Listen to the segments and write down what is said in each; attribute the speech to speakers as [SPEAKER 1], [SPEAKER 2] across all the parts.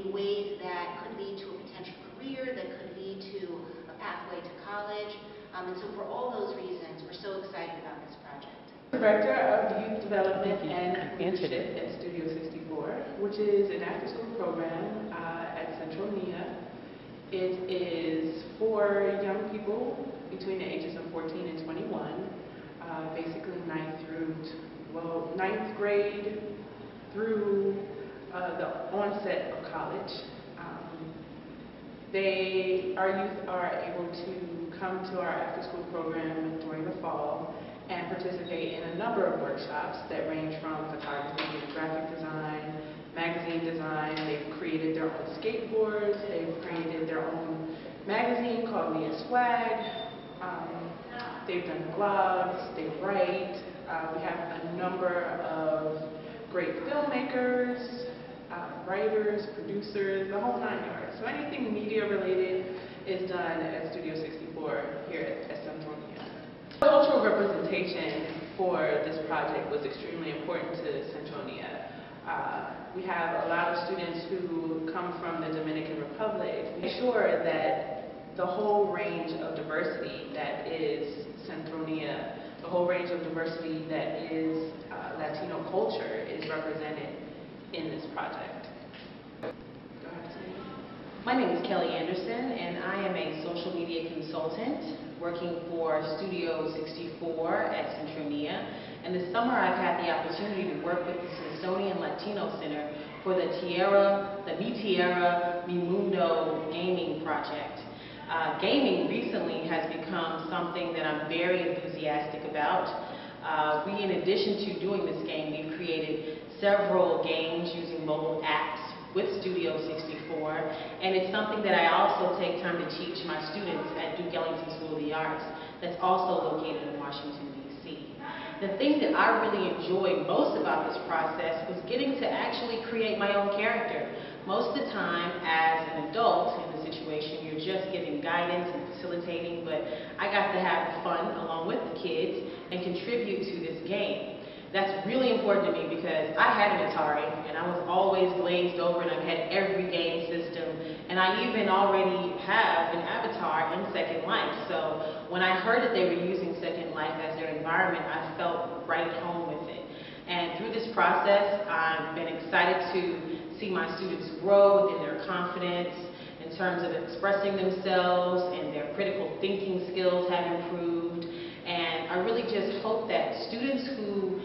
[SPEAKER 1] in ways that could lead to a potential career, that could lead to a pathway to college. And so for all those reasons, we're so excited about this project.
[SPEAKER 2] Director of Youth Development and Leadership at Studio 64, which is an after-school program at Central NIA. It is for young people between the ages of 14 and 21, basically ninth grade through the onset of college. Our youth are able to come to our after-school program during the fall and participate in a number of workshops that range from photography and graphic design, magazine design. They've created their own skateboards. They've created their own magazine called Mia Swag. They've done blogs. They write. We have a number of great filmmakers, writers, producers, the whole 9 yards. So anything media related is done at Studio 64 here at Central NIA. Cultural representation for this project was extremely important to Central NIA. We have a lot of students who come from the Dominican Republic. Make sure that the whole range of diversity that is Central NIA, the whole range of diversity that is Latino culture is represented in this project.
[SPEAKER 3] My name is Kelly Anderson, and I am a social media consultant working for Studio 64 at Central NIA. And this summer I've had the opportunity to work with the Smithsonian Latino Center for the Mi Tierra, Mi Mundo gaming project. Gaming recently has become something that I'm very enthusiastic about. We, in addition to doing this game, we've created several games using mobile apps with Studio 64, and it's something that I also take time to teach my students at Duke Ellington School of the Arts that's also located in Washington, D.C. The thing that I really enjoyed most about this process was getting to actually create my own character. Most of the time, as an adult in the situation, you're just giving guidance and facilitating, but I got to have fun along with the kids and contribute to this game. That's really important to me because I had an Atari and I was always glazed over, and I've had every game system, and I even already have an avatar in Second Life. So when I heard that they were using Second Life as their environment, I felt right at home with it. And through this process, I've been excited to see my students grow within their confidence in terms of expressing themselves, and their critical thinking skills have improved. And I really just hope that students who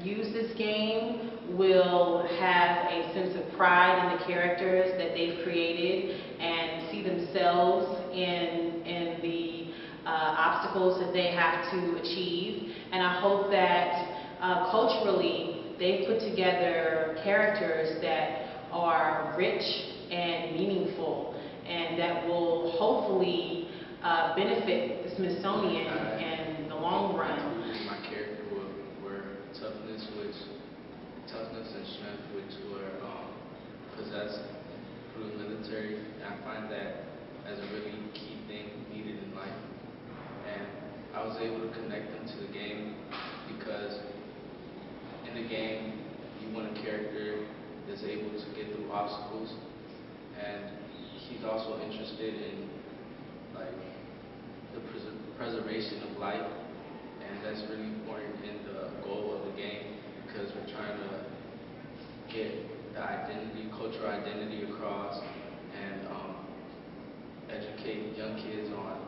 [SPEAKER 3] use this game will have a sense of pride in the characters that they've created and see themselves in the obstacles that they have to achieve. And I hope that culturally they've put together characters that are rich and meaningful, and that will hopefully benefit the Smithsonian in the long run.
[SPEAKER 4] My character were toughness and strength, which were possessed through the military. And I find that as a really key thing needed in life. And I was able to connect them to the game because in the game you want a character that's able to get through obstacles, and he's also interested in the preservation of life, and that's really important in the goal of the game, because we're trying to get the cultural identity across, and educate young kids on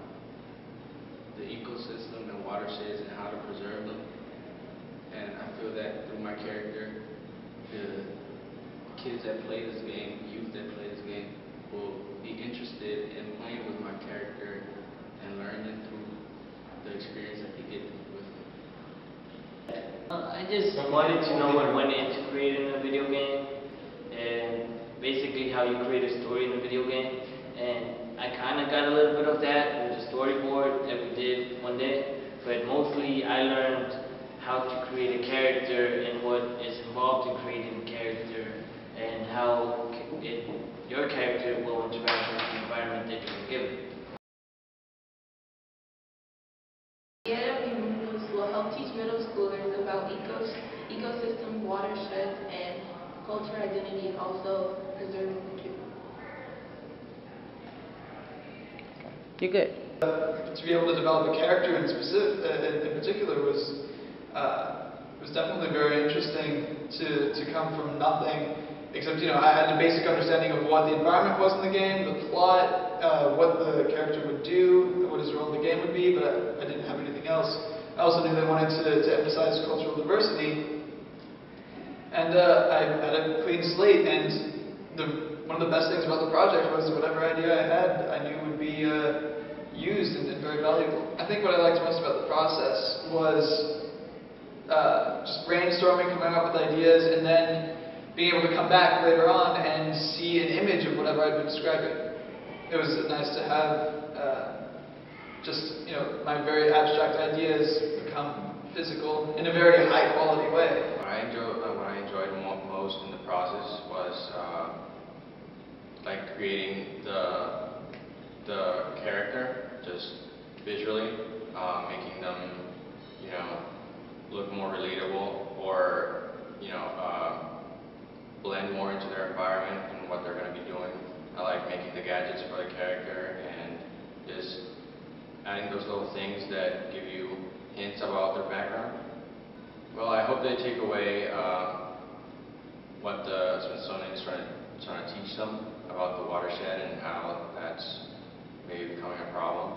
[SPEAKER 4] the ecosystem and watersheds and how to preserve them. And I feel that through my character, the kids that play this game, youth that play this game, will be interested in playing with my character and learning through the experience that they get with me.
[SPEAKER 5] I just wanted to know what went into creating a video game, and basically how you create a story in a video game. And I kind of got a little bit of that with the storyboard that we did one day, but mostly I learned how to create a character and what is involved in creating a character, and how your character will interact with the environment that you're given.
[SPEAKER 6] Will help teach middle schoolers about ecosystems, watersheds, and cultural identity, and also preserving the
[SPEAKER 3] You're good.
[SPEAKER 7] To be able to develop a character in particular was definitely very interesting to come from nothing, except I had a basic understanding of what the environment was in the game, the plot, what the character would do, what his role in the game would be, but I didn't have anything else. I also knew they wanted to emphasize cultural diversity, and I had a clean slate, and one of the best things about the project was whatever idea I had, I knew would be used and very valuable. I think what I liked most about the process was just brainstorming, coming up with ideas, and then being able to come back later on and see an image of whatever I'd been describing. It was nice to have my very abstract ideas become physical in a very high quality way.
[SPEAKER 8] What I enjoyed most in the process was like creating the character just visually, making them look more relatable or blend more into their environment and what they're going to be doing. I like making the gadgets for the character and just adding those little things that give you hints about their background. Well, I hope they take away what the Smithsonian is trying to teach them about the watershed and how that's maybe becoming a problem.